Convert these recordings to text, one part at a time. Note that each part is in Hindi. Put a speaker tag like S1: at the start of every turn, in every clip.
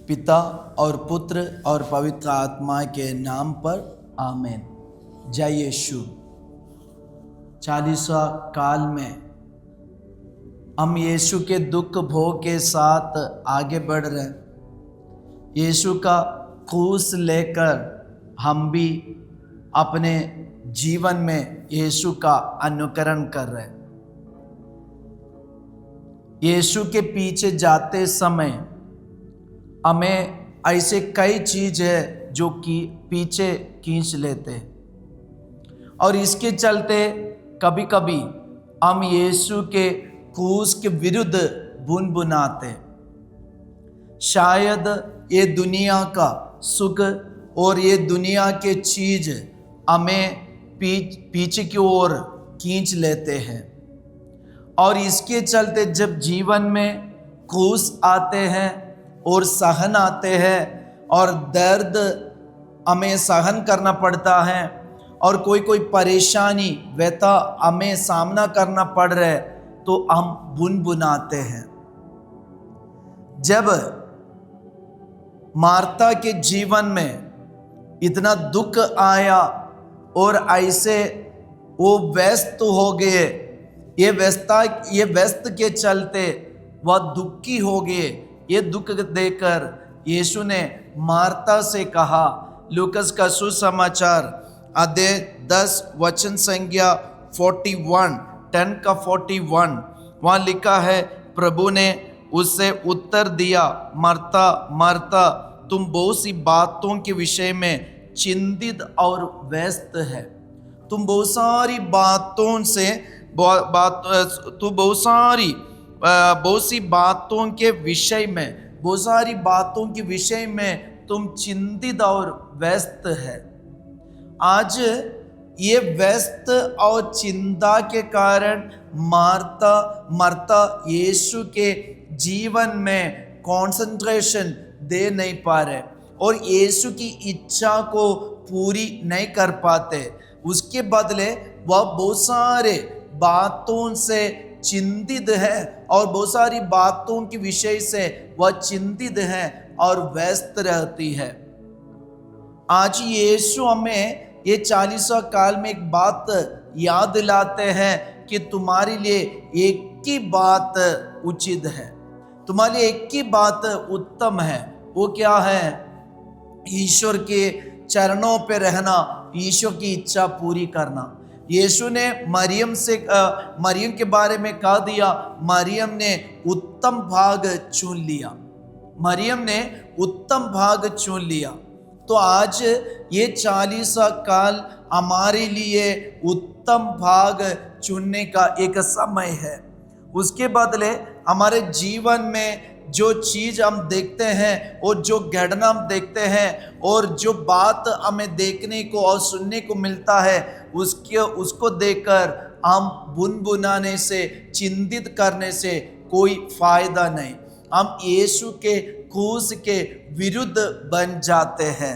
S1: पिता और पुत्र और पवित्र आत्मा के नाम पर आमीन। जय यीशु। 40वां काल में हम यीशु के दुख भोग के साथ आगे बढ़ रहे हैं। यीशु का क्रूस लेकर हम भी अपने जीवन में यीशु का अनुकरण कर रहे हैं। यीशु के पीछे जाते समय हमें ऐसे कई चीज़ है जो कि पीछे खींच लेते हैं और इसके चलते कभी कभी हम यीशु के क्रूस के विरुद्ध बुनबुनाते हैं। शायद ये दुनिया का सुख और ये दुनिया के चीज़ हमें पीछे की ओर खींच लेते हैं और इसके चलते जब जीवन में क्रूस आते हैं और सहन आते हैं और दर्द हमें सहन करना पड़ता है और कोई परेशानी व्यथा हमें सामना करना पड़ रहा है तो हम बुनबुनाते हैं। जब मार्था के जीवन में इतना दुख आया और ऐसे वो व्यस्त हो गए, ये व्यस्त के चलते वह दुखी हो गए। ये दुख देकर यीशु ने मार्था से कहा, लूकस का सुसमाचार अध्याय 10 वचन संख्या 41 10 का 41 वहाँ लिखा है, प्रभु ने उससे उत्तर दिया, मार्था मार्था, तुम बहुत सी बातों के विषय में चिंतित और व्यस्त है। तुम बहुत सारी बातों से बहुत सी बातों के विषय में तुम चिंतित और व्यस्त है। आज ये व्यस्त और चिंता के कारण मार्था यीशु के जीवन में कंसंट्रेशन दे नहीं पा रहे और यीशु की इच्छा को पूरी नहीं कर पाते। उसके बदले वह बहुत सारे बातों से चिंतित है और बहुत सारी बातों के विषय से वह चिंतित है और व्यस्त रहती है। आज यीशु हमें ये 40वां काल में एक बात याद दिलाते हैं कि तुम्हारे लिए एक ही बात उचित है, तुम्हारे लिए एक ही बात उत्तम है। वो क्या है? ईश्वर के चरणों पे रहना, ईश्वर की इच्छा पूरी करना। यीशु ने मरियम के बारे में कह दिया, मरियम ने उत्तम भाग चुन लिया। मरियम ने उत्तम भाग चुन लिया। तो आज ये 40वां काल हमारे लिए उत्तम भाग चुनने का एक समय है। उसके बदले हमारे जीवन में जो चीज़ हम देखते हैं और जो घटना हम देखते हैं और जो बात हमें देखने को और सुनने को मिलता है उसको देखकर हम बुनबुनाने से, चिंतित करने से कोई फायदा नहीं। हम यीशु के क्रूस के विरुद्ध बन जाते हैं।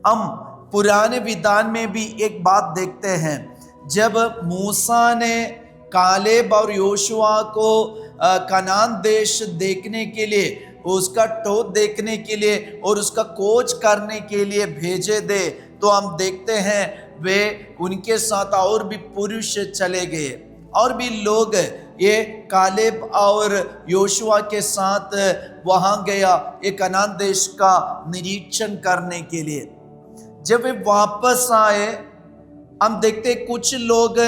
S1: हम पुराने विधान में भी एक बात देखते हैं, जब मूसा ने कालेब और योशुआ को कनान देश देखने के लिए, उसका टोट देखने के लिए और उसका खोज करने के लिए भेजे दे, तो हम देखते हैं वे उनके साथ और भी पुरुष चले गए और भी लोग ये कालेब और योशुआ के साथ वहाँ गया ये कनान देश का निरीक्षण करने के लिए। जब वे वापस आए, हम देखते कुछ लोग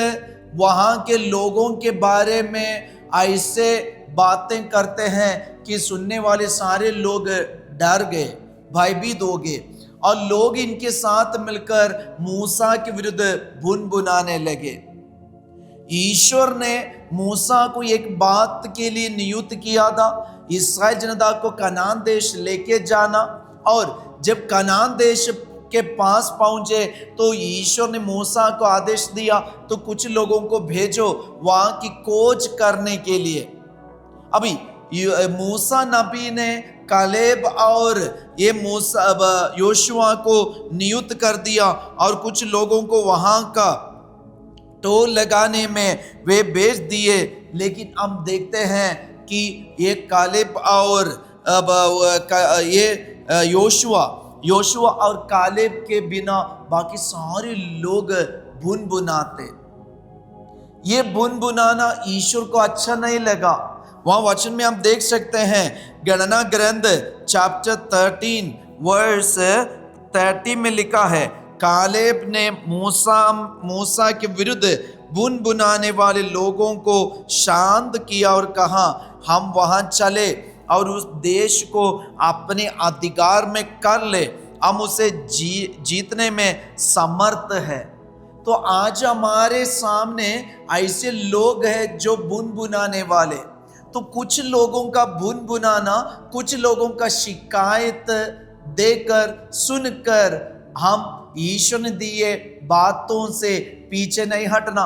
S1: वहाँ के लोगों के बारे में ऐसे बातें करते हैं कि सुनने वाले सारे लोग डर गए, भयभीत हो गए और लोग इनके साथ मिलकर मूसा के विरुद्ध बुनबुनाने लगे। ईश्वर ने मूसा को एक बात के लिए नियुक्त किया था, इस्राएल जनता को कनान देश लेके जाना। और जब कनान देश के पास पहुंचे तो ईश्वर ने मूसा को आदेश दिया, तो कुछ लोगों को भेजो वहां की खोज करने के लिए। अभी मूसा नबी ने कालेब और ये योशुआ को नियुक्त कर दिया और कुछ लोगों को वहां का टोल लगाने में वे भेज दिए। लेकिन हम देखते हैं कि ये कालेब और ये योशुआ और कालेब के बिना बाकी सारे लोग बुनबुनाते। ये बुनबुनाना ईश्वर को अच्छा नहीं लगा। वहां वचन में हम देख सकते हैं, गणना ग्रंथ चैप्टर 13 वर्स 30 में लिखा है, कालेब ने मूसा के विरुद्ध बुनबुनाने वाले लोगों को शांत किया और कहा, हम वहां चले और उस देश को अपने अधिकार में कर ले, हम उसे जीतने में समर्थ है। तो आज हमारे सामने ऐसे लोग हैं जो बुनबुनाने वाले। तो कुछ लोगों का बुनबुनाना, कुछ लोगों का शिकायत देकर सुनकर हम ईश्वर ने दिए बातों से पीछे नहीं हटना।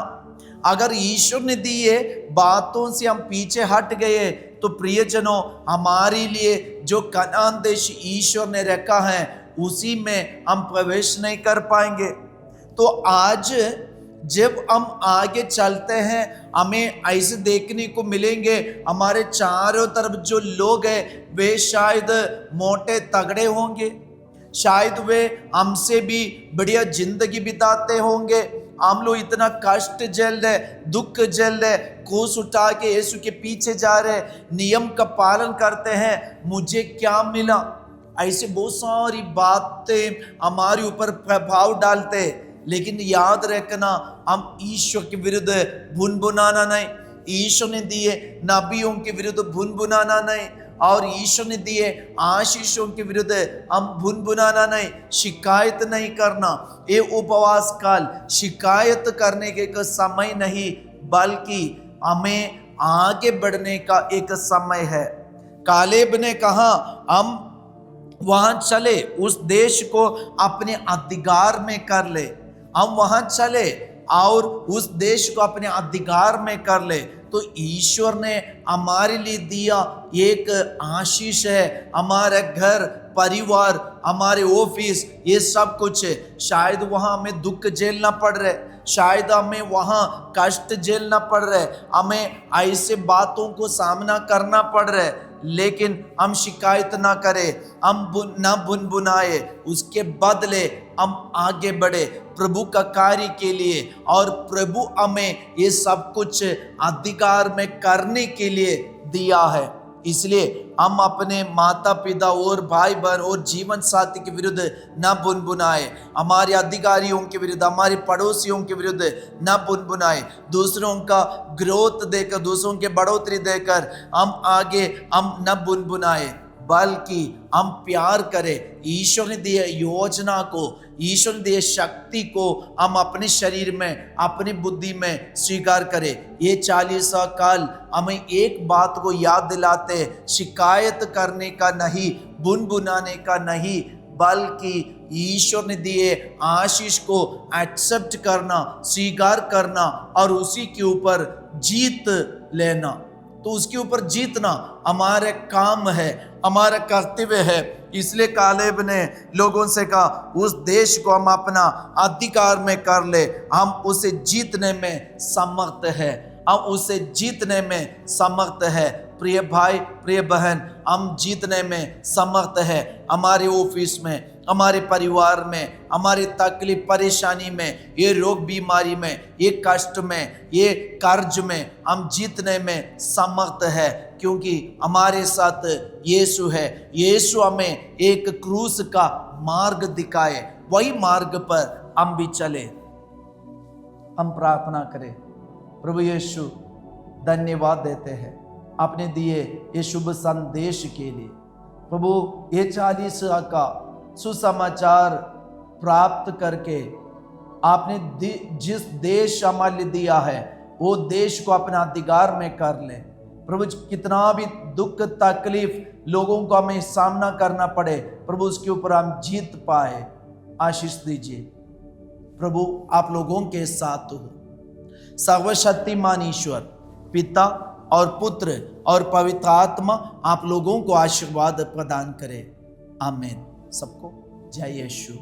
S1: अगर ईश्वर ने दिए बातों से हम पीछे हट गए तो प्रियजनों, हमारे लिए जो कनान देश ईश्वर ने रखा है उसी में हम प्रवेश नहीं कर पाएंगे। तो आज जब हम आगे चलते हैं, हमें ऐसे देखने को मिलेंगे, हमारे चारों तरफ जो लोग हैं वे शायद मोटे तगड़े होंगे, शायद वे हमसे भी बढ़िया जिंदगी बिताते होंगे। हम लोग इतना कष्ट झेल रहे, दुख झेल रहे, क्रूस उठा के यीशु के पीछे जा रहे, नियम का पालन करते हैं, मुझे क्या मिला? ऐसे बहुत सारी बातें हमारे ऊपर प्रभाव डालते। लेकिन याद रखना, हम ईश्वर के विरुद्ध बुनबुनाना नहीं, ईश्वर ने दिए नबियों के विरुद्ध बुनबुनाना नहीं, और ईश्वर ने दिए आशीषों के विरुद्ध हम बुनबुनाना नहीं, शिकायत नहीं करना। ये उपवास काल शिकायत करने के एक समय नहीं, बल्कि हमें आगे बढ़ने का एक समय है। कालेब ने कहा, हम वहां चले, उस देश को अपने अधिकार में कर ले, हम वहां चले और उस देश को अपने अधिकार में कर ले। तो ईश्वर ने हमारे लिए दिया एक आशीष है। हमारे घर परिवार, हमारे ऑफिस, ये सब कुछ है। शायद वहाँ हमें दुख झेलना पड़ रहा है, शायद हमें वहाँ कष्ट झेलना पड़ रहा है, हमें ऐसे बातों को सामना करना पड़ रहा है, लेकिन हम शिकायत ना करें, हम ना बुनबुनाए, उसके बदले हम आगे बढ़े प्रभु का कार्य के लिए। और प्रभु हमें ये सब कुछ अधिकार में करने के लिए दिया है। इसलिए हम अपने माता पिता और भाई बहन और जीवन साथी के विरुद्ध न बुनबुनाए, हमारे अधिकारियों के विरुद्ध, हमारे पड़ोसियों के विरुद्ध न बुनबुनाए, दूसरों का ग्रोथ देकर, दूसरों के बढ़ोतरी देकर हम आगे हम न बुनबुनाए, बल्कि हम प्यार करें। ईश्वर ने दिए योजना को, ईश्वर ने दिए शक्ति को हम अपने शरीर में, अपनी बुद्धि में स्वीकार करें। ये 40 काल हमें एक बात को याद दिलाते, शिकायत करने का नहीं, बुनबुनाने का नहीं, बल्कि ईश्वर ने दिए आशीष को एक्सेप्ट करना, स्वीकार करना और उसी के ऊपर जीत लेना। तो उसके ऊपर जीतना हमारे काम है, हमारा कर्तव्य है। इसलिए कालेब ने लोगों से कहा, उस देश को हम अपना अधिकार में कर ले, हम उसे जीतने में समर्थ है, हम उसे जीतने में समर्थ है। प्रिय भाई, प्रिय बहन, हम जीतने में समर्थ है। हमारे ऑफिस में, हमारे परिवार में, हमारी तकलीफ परेशानी में, ये रोग बीमारी में, ये कष्ट में, ये कर्ज में हम जीतने में समर्थ है, क्योंकि हमारे साथ यीशु है। यीशु हमें एक क्रूस का मार्ग दिखाए, वही मार्ग पर हम भी चले। हम प्रार्थना करें। प्रभु यीशु, धन्यवाद देते हैं आपने दिए ये शुभ संदेश के लिए। प्रभु, ये 40 का सुसमाचार प्राप्त करके आपने जिस देश हमारे लिए दिया है, वो देश को अपना अधिकार में कर ले। प्रभु, कितना भी दुख तकलीफ लोगों को हमें सामना करना पड़े, प्रभु उसके ऊपर हम जीत पाए, आशीष दीजिए। प्रभु, आप लोगों के साथ हो। सर्वशक्तिमान ईश्वर, पिता और पुत्र और पवित्र आत्मा आप लोगों को आशीर्वाद प्रदान करे। आमीन। सबको जय यीशु।